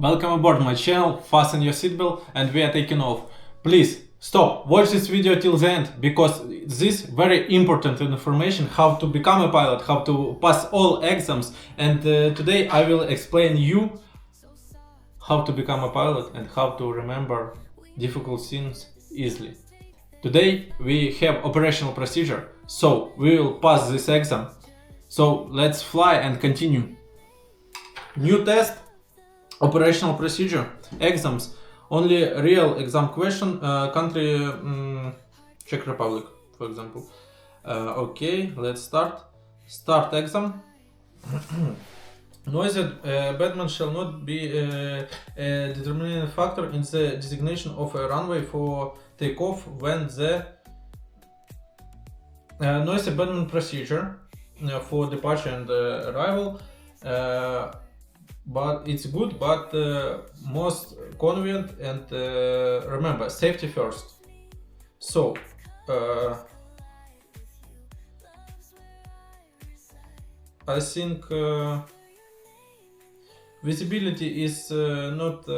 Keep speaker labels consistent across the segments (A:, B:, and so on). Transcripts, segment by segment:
A: Welcome aboard my channel, fasten your seatbelt and we are taking off. Please stop, watch this video till the end because this very important information how to become a pilot, how to pass all exams, and today I will explain you how to become a pilot and how to remember difficult things easily. Today we have operational procedure, so we will pass this exam. So let's fly and continue. New test, operational procedure, exams, only real exam question, country Czech Republic, for example. Okay, let's start. Start exam. Noise abatement shall not be a determining factor in the designation of a runway for takeoff when the noise abatement procedure for departure and arrival, but it's good, but most convenient, and remember, safety first. So I think visibility is not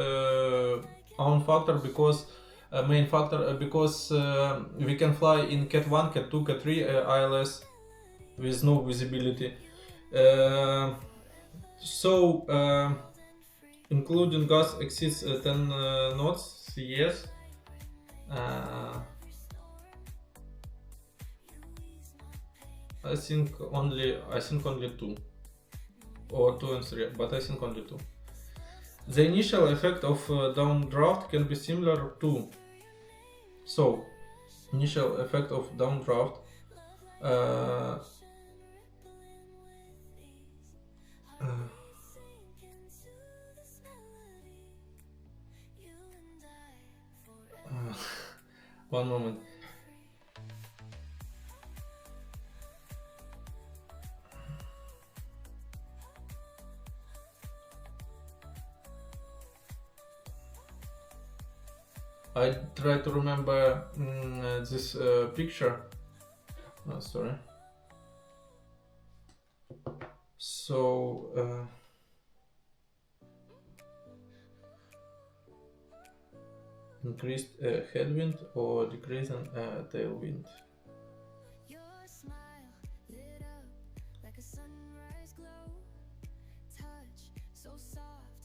A: own factor, because main factor, because we can fly in Cat 1, Cat 2, Cat 3 ILS with no visibility. So including gas exceeds 10 knots, yes. I think only 2 or 2 and 3, but I think only 2. The initial effect of downdraft can be similar to, so initial effect of downdraft one moment. I try to remember this picture. Sorry. So increased headwind or decreasing tailwind.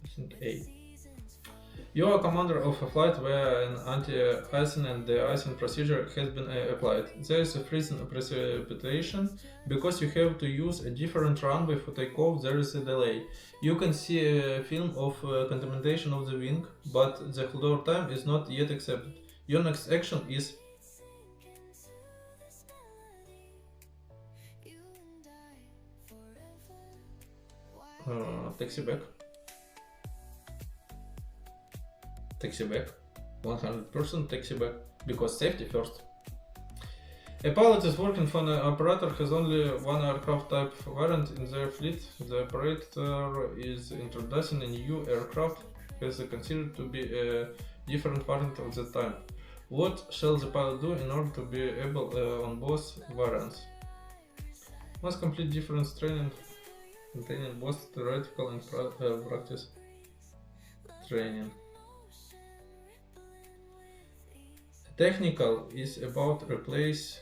A: I think A. You are commander of a flight where an anti-icing and de-icing procedure has been applied. There is a freezing precipitation. Because you have to use a different runway for takeoff, there is a delay. You can see a film of contamination of the wing, but the holdover time is not yet accepted. Your next action is taxi back. Taxi back, 100% taxi back, because safety first. A pilot is working for an operator has only one aircraft type variant in their fleet. The operator is introducing a new aircraft as considered to be a different variant of the time. What shall the pilot do in order to be able on both variants? Must complete different training containing both theoretical and practice training. Technical is about replace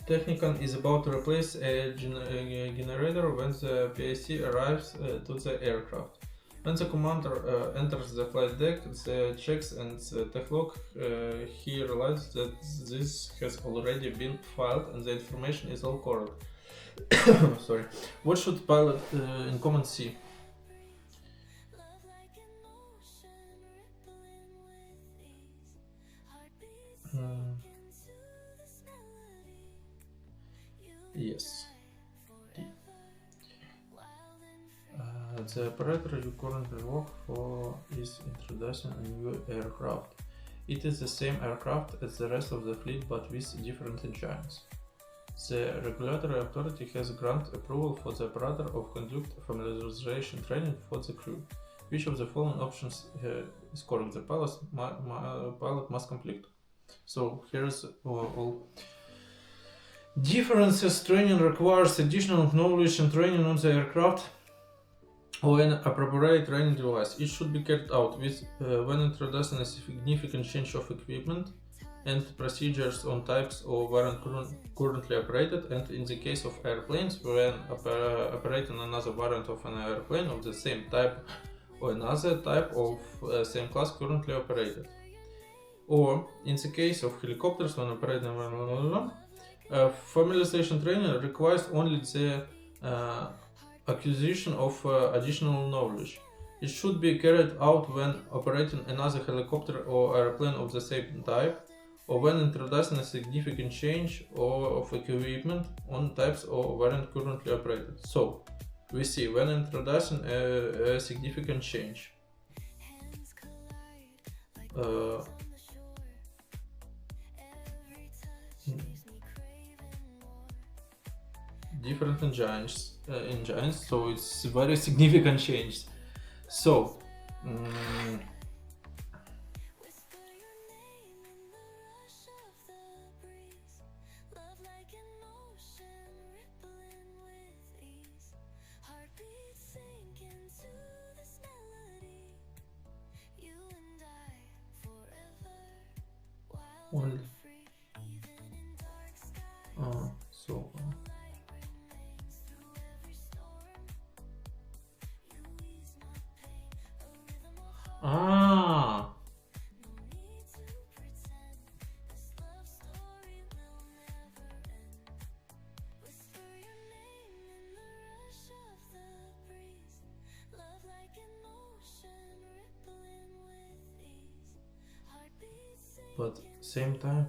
A: technical is about to replace a generator when the PIC arrives to the aircraft. When the commander enters the flight deck, the checks and the tech log, he realizes that this has already been filed and the information is all correct. Sorry. What should pilot in command see? Yes. The operator you currently work for is introducing a new aircraft. It is the same aircraft as the rest of the fleet, but with different engines. The regulatory authority has granted approval for the operator of conduct familiarization training for the crew. Which of the following options is correct? The pilot must complete. So here is all Differences training requires additional knowledge and training on the aircraft or an appropriate training device. It should be carried out with when introducing a significant change of equipment and procedures on types or variant currently operated, and in the case of airplanes, when operating another variant of an airplane of the same type or another type of same class currently operated. Or in the case of helicopters, when operating familiarization training requires only the acquisition of additional knowledge. It should be carried out when operating another helicopter or airplane of the same type, or when introducing a significant change of equipment on types or variant currently operated. So, we see when introducing a significant change. Different engines, so it's very significant change. So, only so but same time.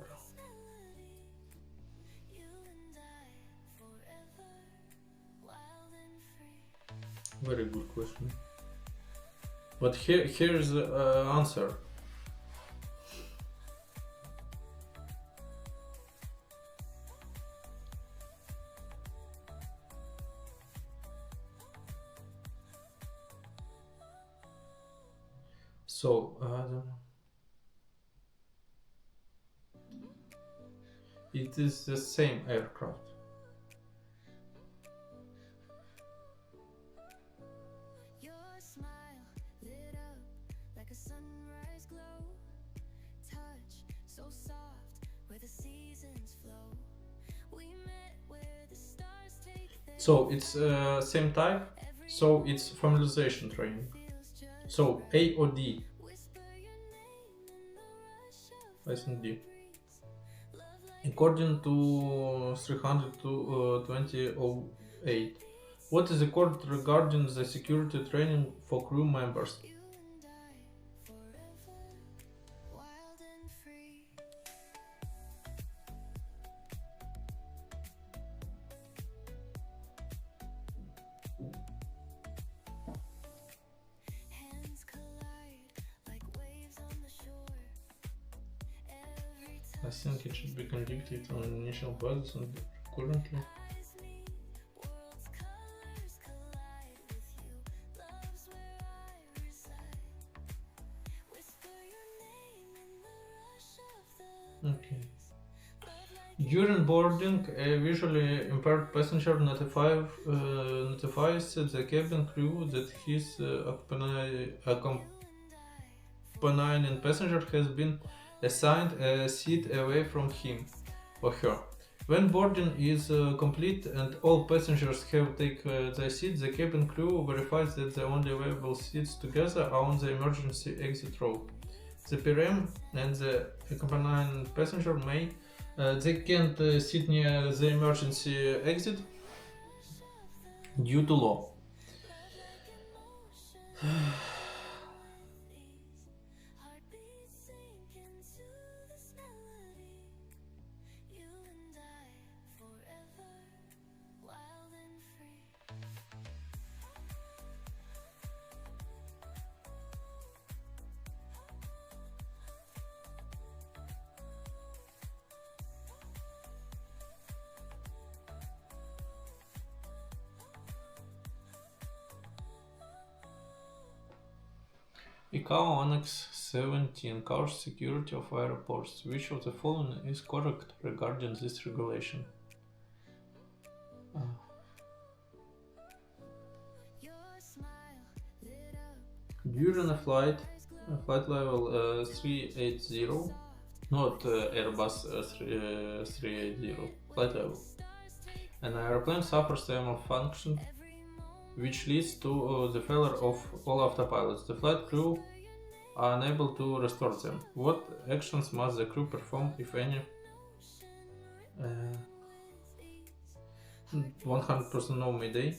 A: Very good question. But here's the answer. So it is the same aircraft. So it's same type, so it's familiarization training. So A or D? I think D. According to 320.08, what is the code regarding the security training for crew members? I think it should be conducted on initial basis and currently. Okay. During boarding, a visually impaired passenger notifies the cabin crew that his accompanying passenger has been assigned a seat away from him or her. When boarding is complete and all passengers have taken their seats, the cabin crew verifies that the only available seats together are on the emergency exit row. The PM and the accompanying passenger they can't sit near the emergency exit due to law. ICAO Annex 17 covers security of airports. Which of the following is correct regarding this regulation? During a flight level 380, not Airbus 380, flight level, an airplane suffers a malfunction which leads to the failure of all autopilots. The flight crew are unable to restore them. What actions must the crew perform, if any? 100% no Mayday.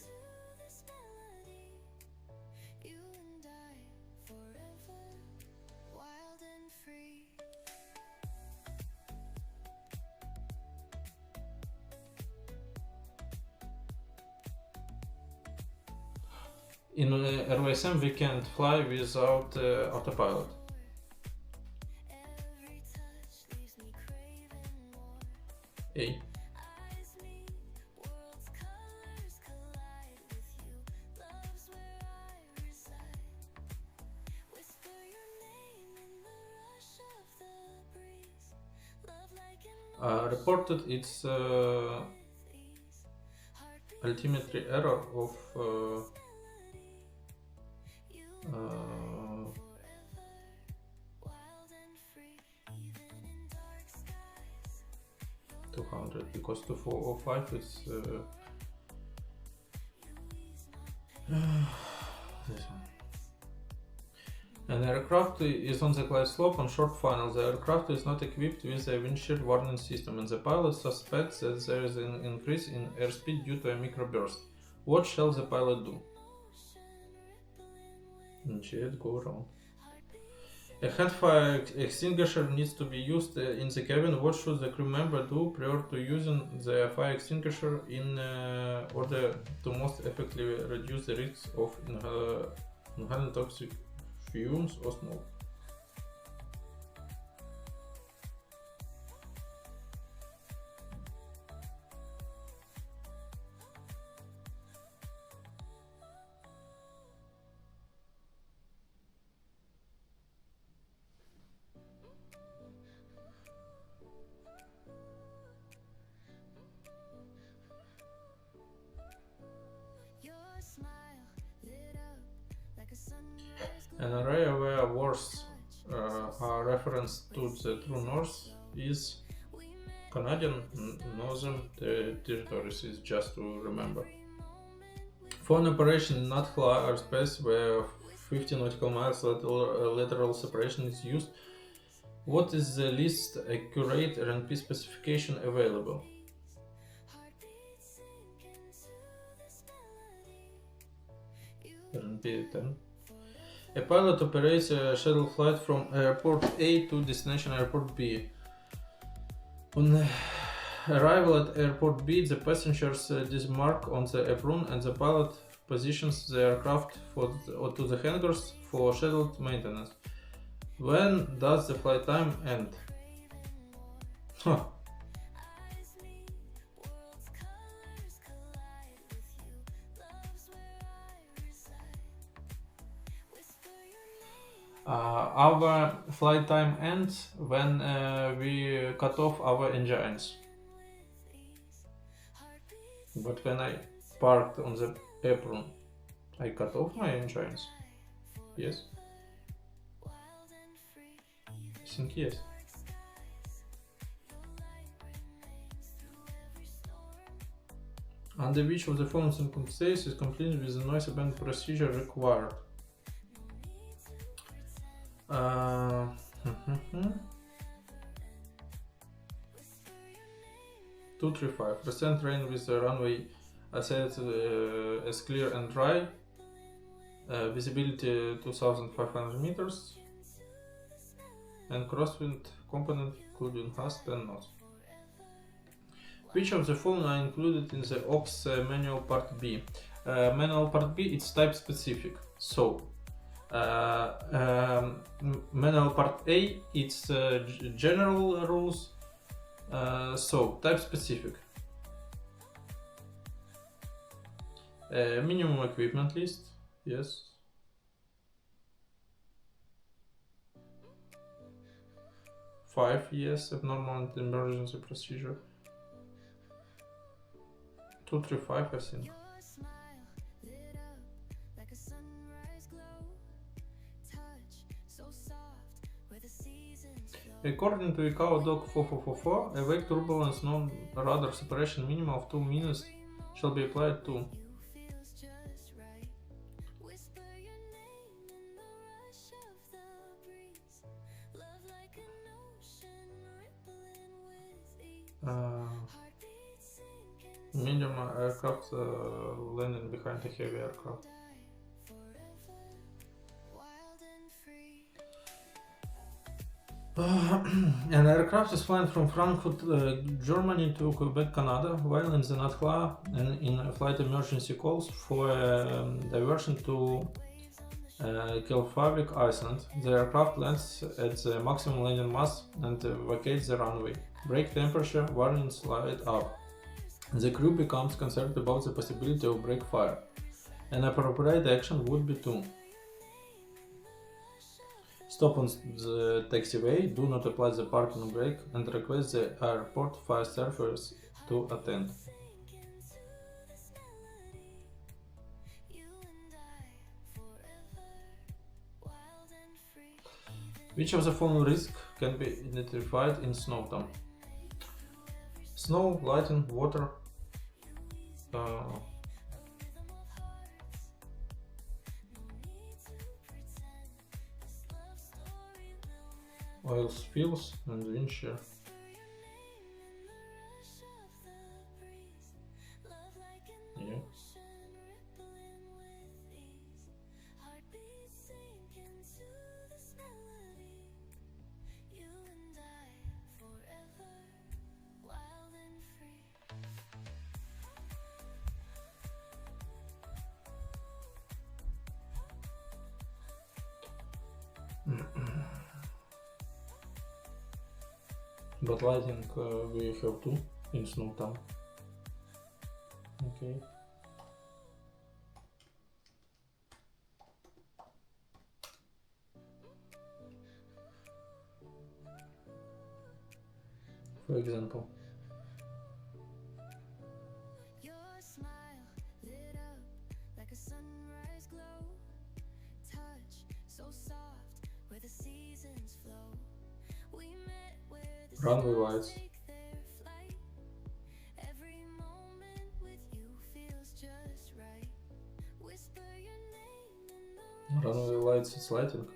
A: In RVSM we can't fly without autopilot. A. Reported its altimetry error of 200 because 2405 is this one. An aircraft is on the glide slope on short final. The aircraft is not equipped with a windshield warning system and the pilot suspects that there is an increase in airspeed due to a microburst. What shall the pilot do? Jet go around. A hand fire extinguisher needs to be used in the cabin. What should the crew member do prior to using the fire extinguisher in order to most effectively reduce the risks of inhaling toxic fumes or smoke? An area where words are referenced to the true north is Canadian Northern Territories, is just to remember. For an operation in NATCLA airspace where 50 nautical miles lateral separation is used, what is the least accurate RNP specification available? RNP 10. A pilot operates a shuttle flight from airport A to destination airport B. On arrival at airport B, the passengers disembark on the apron and the pilot positions the aircraft to the hangars for scheduled maintenance. When does the flight time end? Our flight time ends when we cut off our engines. But when I parked on the apron, I cut off my engines. Yes? I think yes. Under which of the following circumstances is completed with the noise abatement procedure required? 235. Recent rain with the runway set as clear and dry. Visibility 2500 meters. And crosswind component including HAST 10 knots. Which of the following are included in the OPS manual part B? Manual part B, it's type specific. So manual part A, it's general rules. So type specific. Minimum equipment list, yes. Five, yes. Abnormal and emergency procedure. 235, I think. According to ICAO Doc 4444, a wake turbulence non-radar separation minimum of 2 minutes shall be applied to medium aircraft landing behind a heavy aircraft. An aircraft is flying from Frankfurt, Germany to Quebec, Canada, while in the NATHLA and in flight emergency calls for diversion to Keflavik, Iceland. The aircraft lands at the maximum landing mass and vacates the runway. Brake temperature warnings light up. The crew becomes concerned about the possibility of brake fire. An appropriate action would be to stop on the taxiway, do not apply the parking brake, and request the airport fire service to attend. Which of the following risks can be identified in snowstorm? Snow, lightning, water, oil spills, and wind shear. Yeah. But lighting we have two in Snowtown. Okay. For example.
B: Your smile lit up like a sunrise glow. Touch so soft where the seasons flow. We met where the
A: Runway lights.
B: take their flight. Every moment with you feels just right. Whisper your name in the
A: Runway lights, it's lighting.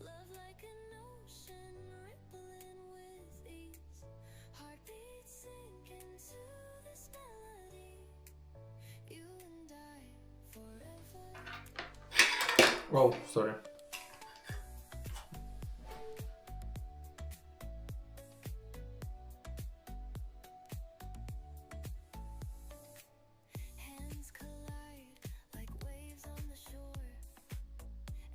B: love like an ocean rippling with ease. Heartbeats sink into this melody. You and I forever.
A: Oh, sorry.
B: Hands collide like waves on the shore.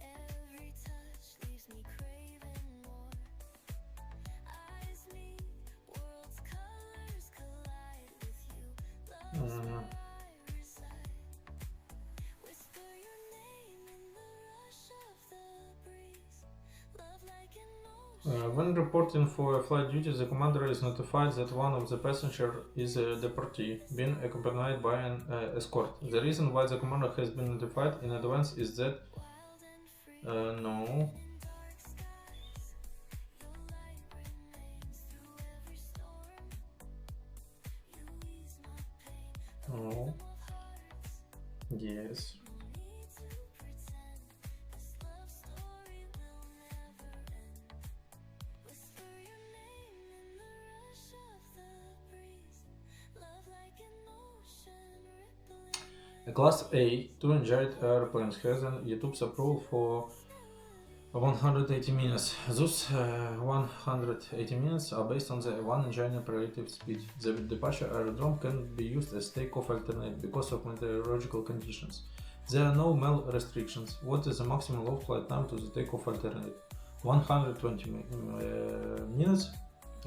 B: Every touch leaves me craving more. Eyes meet, worlds' colors collide with you. Love's where I reside. Whisper your name in the rush of the breeze. Love like an ocean.
A: When reporting for flight duty, the commander is notified that one of the passengers is a deportee, being accompanied by an escort. The reason why the commander has been notified in advance is that
B: Wild and free.
A: no,
B: Dark skies. The light remains through every storm. You ease my pain.
A: no,
B: Hearts.
A: yes.
B: Need to pretend this love story will never end. Whisper your name in the rush of the breeze. Love like an ocean rippling.
A: A Class A, two engined airplanes has an YouTube's approval for 180 minutes. Those 180 minutes are based on the one engine operative speed. The departure aerodrome can be used as takeoff alternate because of meteorological conditions. There are no MEL restrictions. What is the maximum low flight time to the takeoff alternate? 120 minutes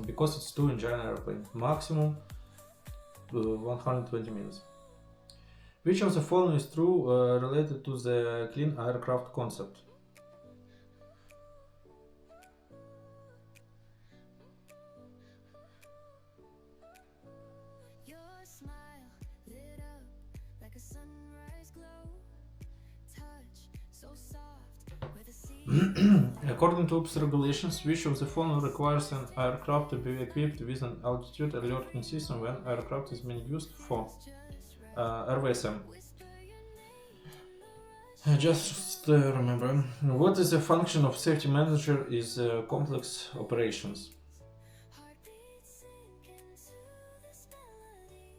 A: because it's two engine airplane. Maximum 120 minutes. Which of the following is true related to the clean aircraft concept?
B: Your smile lit up like a sunrise glow. Touch so soft where the sea
A: According to OPS regulations, which of the following requires an aircraft to be equipped with an altitude alerting system when aircraft is being used for RVSM? Just remember, what is the function of safety manager is complex operations.
B: Heartbeat sink into this melody.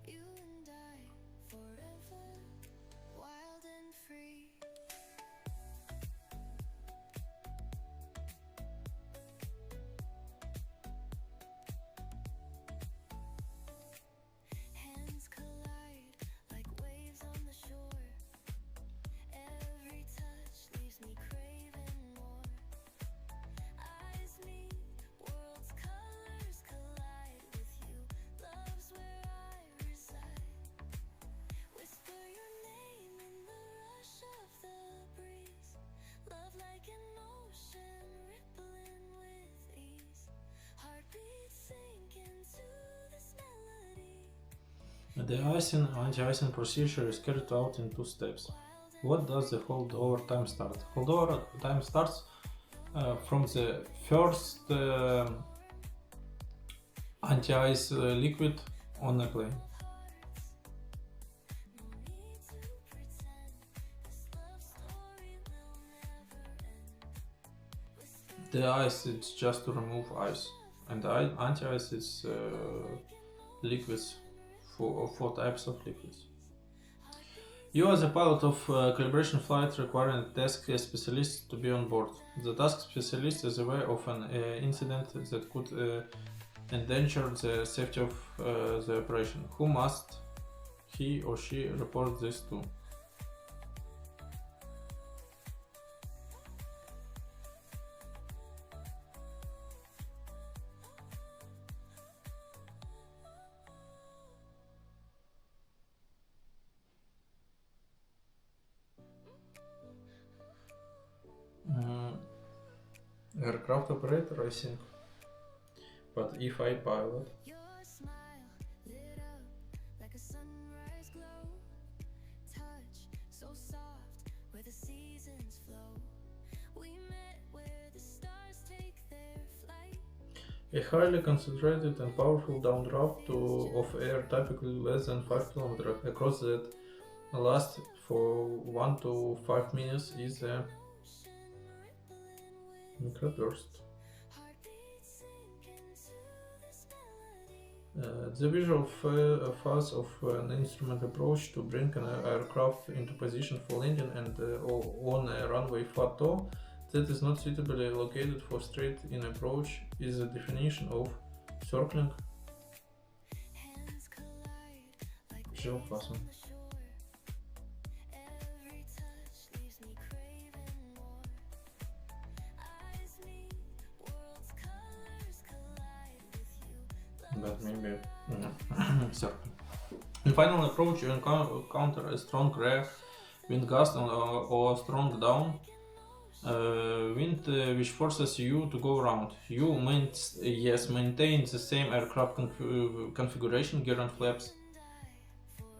B: You and I forever, wild and free. Hands collide like waves on the shore. Every touch leaves me craving more. Eyes meet, worlds' colors collide with you. Love's where I reside. Whisper your name in the rush of the breeze. Love like an ocean rippling with ease. Heartbeats sink into this melody.
A: The icing anti-icing procedure is carried out in two steps. What does the holdover time start? Holdover time starts from the first anti-ice liquid on the plane.
B: No need to pretend. This love story will never end. Whisper
A: The ice is just to remove ice, and the anti-ice is liquids, four types of liquids. You as a pilot of calibration flight require a task specialist to be on board. The task specialist is aware of an incident that could endanger the safety of the operation. Who must he or she report this to? Aircraft operator, I think. But if I pilot,
B: your smile lit up like a sunrise glow. Touch so soft where the seasons flow. We met where the stars take their flight.
A: a highly concentrated and powerful downdraft of air, typically less than 5 km across that lasts for 1 to 5 minutes, is a microburst.
B: Heartbeats sink into this melody.
A: The visual phase of an instrument approach to bring an aircraft into position for landing and on a runway FATO that is not suitably located for straight-in approach is the definition of circling
B: Hands collide like
A: visual
B: waves
A: phase.
B: on the shore. Every touch leaves me craving more. Eyes meet, worlds' colors collide with you.
A: But maybe circling. In final approach, you encounter a strong rear wind gust or strong down wind which forces you to go around. You maintain the same aircraft configuration, gear and flaps.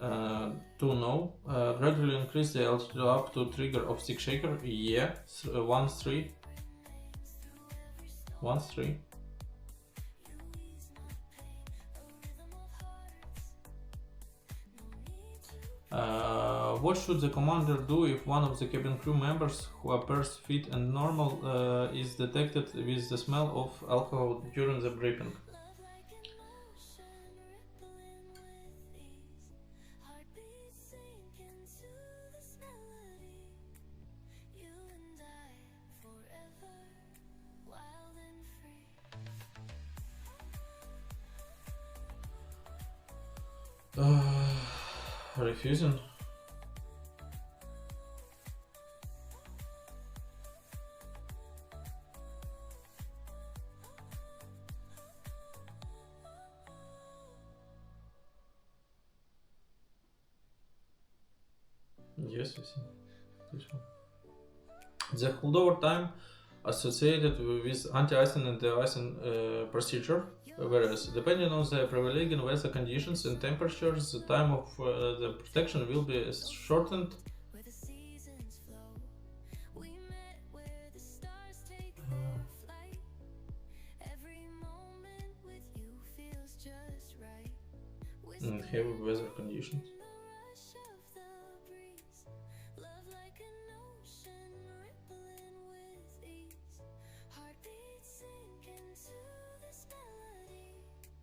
A: To know, gradually increase the altitude up to trigger of stick shaker. Yeah, 1-3. 1-3. What should the commander do if one of the cabin crew members who appears fit and normal is detected with the smell of alcohol during the briefing?
B: Heartbeats sink into this melody. You and I forever, wild and free.
A: Refusing. Yes, I see. This one. The holdover time associated with anti-icing and de-icing procedure varies. Depending on the prevailing weather conditions and temperatures, the time of the protection will be shortened
B: Where the seasons flow. We met where the stars
A: and heavy weather conditions.
B: rush of the breeze, love like an ocean rippling with ease, heartbeat sink into this melody.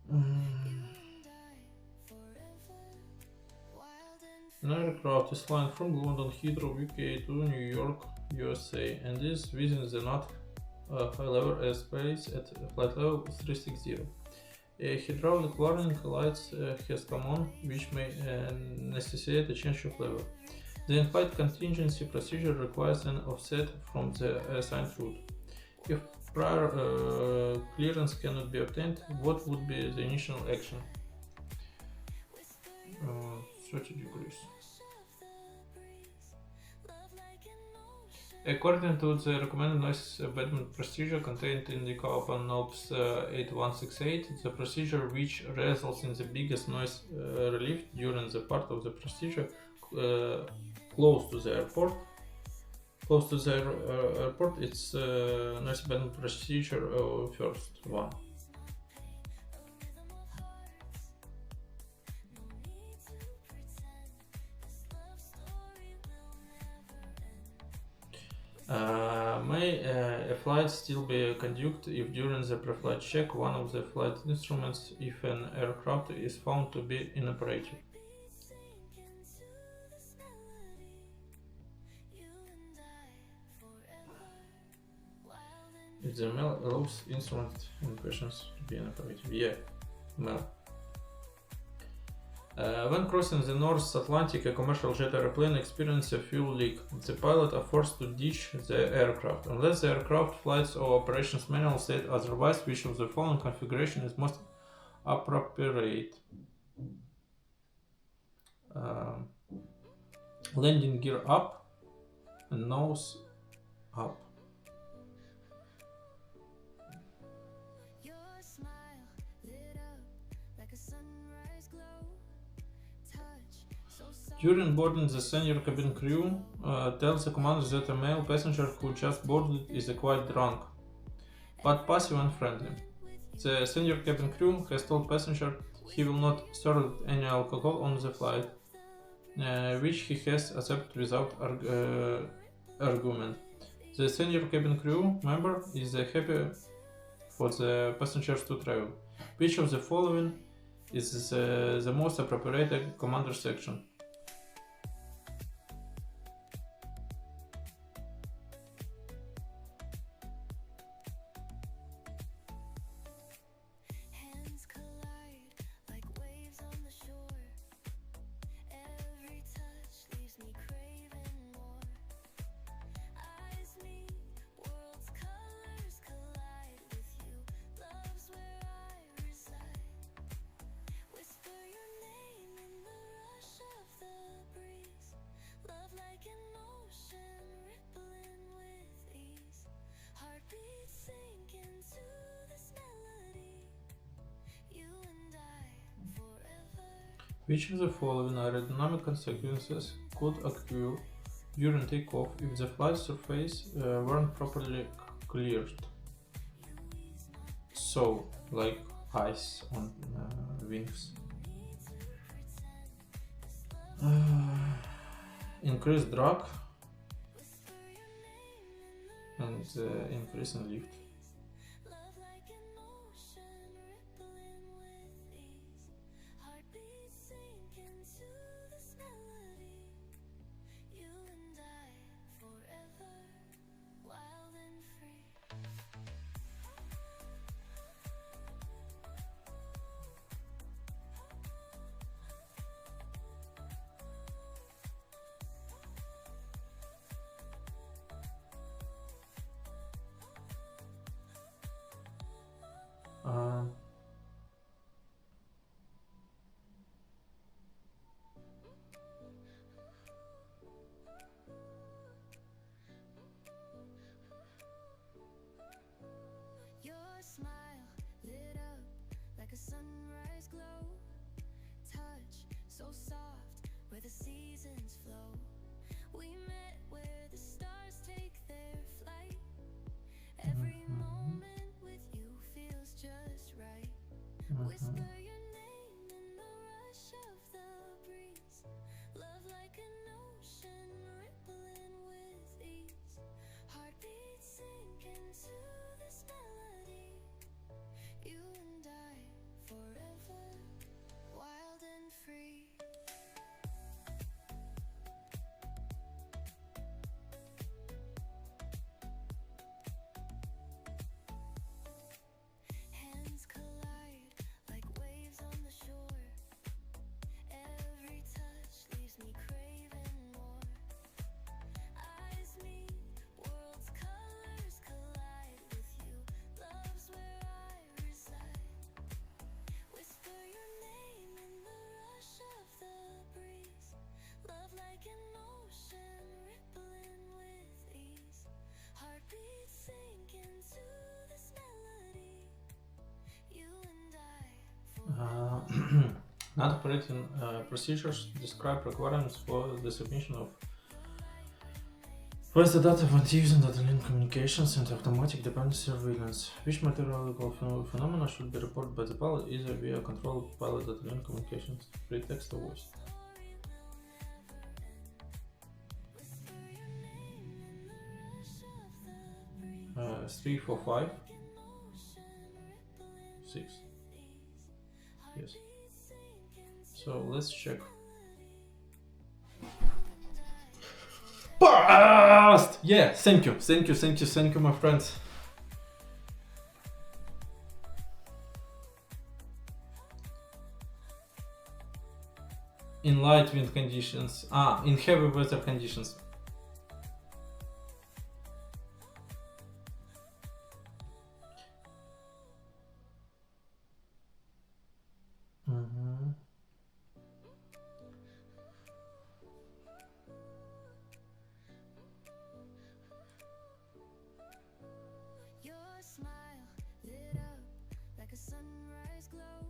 B: You and I forever, wild and
A: An aircraft is flying from London Heathrow, UK to New York, USA, and is within the not high-level airspace at flight level 360. A hydraulic warning light has come on, which may necessitate a change of level. The in-flight contingency procedure requires an offset from the assigned route. If prior clearance cannot be obtained, what would be the initial action? 30 degrees. According to the recommended noise abatement procedure contained in the CAPA NOPS 8168, the procedure which results in the biggest noise relief during the part of the procedure close to the airport. Close to the airport, it's noise abatement procedure first one. May a flight still be conducted if during the pre-flight check one of the flight instruments, if an aircraft is found to be inoperative? If the ML allows instrument in questions to be inoperative, yeah, ML. When crossing the North Atlantic, a commercial jet airplane experiences a fuel leak. The pilot are forced to ditch the aircraft. Unless the aircraft flights or operations manual state otherwise, which of the following configuration is most appropriate? Landing gear up and nose up.
B: Your smile lit up like a sunrise glow.
A: During boarding, the senior cabin crew tells the commander that a male passenger who just boarded is quite drunk, but passive and friendly. The senior cabin crew has told passenger he will not serve any alcohol on the flight, which he has accepted without argument. The senior cabin crew member is happy for the passengers to travel. Which of the following is the most appropriate commander section?
B: Hands collide like waves on the shore. Every touch leaves me craving more. Eyes meet, worlds colors collide with you. Love's where I reside. Whisper your name in the rush of the breeze. Love like an ocean rippling with ease. Heartbeats sink into this melody. You and I forever.
A: Which of the following aerodynamic consequences could occur during takeoff if the flight surface weren't properly cleared? So, like ice on wings. Increased drag and increase in lift.
B: Love like an ocean rippling with ease. Heartbeats sink into this melody. You and I forever, wild and free. Your smile lit up like a sunrise glow. Touch so soft where the seasons flow. We met where the stars take their flight. Every moment with you feels just right. Whisper your name in the rush of like an ocean rippling with ease. Heartbeats sink into this melody. You and I.
A: Not operating procedures describe requirements for the submission of first the data when using data link communications and automatic dependency surveillance. Which meteorological phenomena should be reported by the pilot either via control pilot data link communications, free text or voice? Uh, 3, 4, 5, 6. Yes. So let's check. Past! Yeah, thank you, my friends. In light wind conditions. In heavy weather conditions.
B: Your smile lit up like a sunrise glow.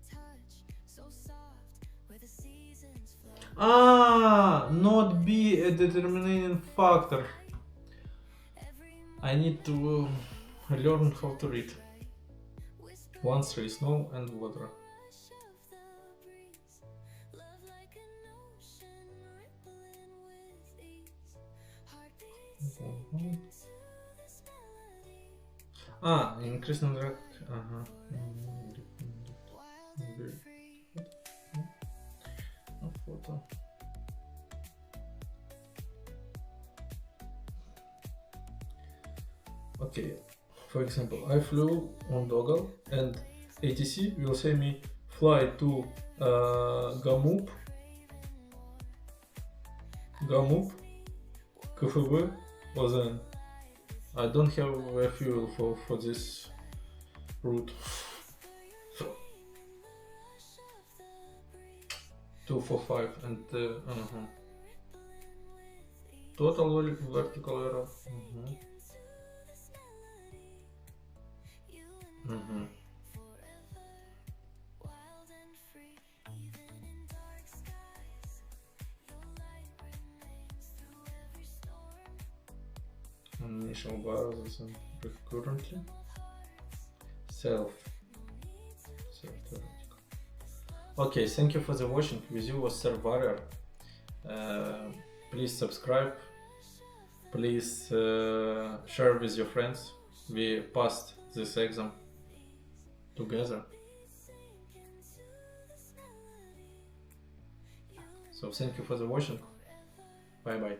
B: Touch so soft where the seasons flow.
A: Not be a determining factor.
B: Every
A: I need to learn how to read.
B: whisper
A: One, three, snow and water.
B: rush of the breeze. Love like an ocean rippling with ease. Heartbeats sink into this melody.
A: Increasing drag.
B: Wild and free.
A: Photo. Okay, for example, I flew on Doggle and ATC will say me fly to Gamup, KFV, Ozan. I don't have a fuel for this route. 245 and total vertical error.
B: Wild and free, even in dark skies. Your light remains through every storm.
A: Initial bars and currently self theoretical. Okay, thank you for the watching. With you was Sir Warrior. Please subscribe. Please share with your friends. We passed this exam together. So thank you for the watching. Bye bye.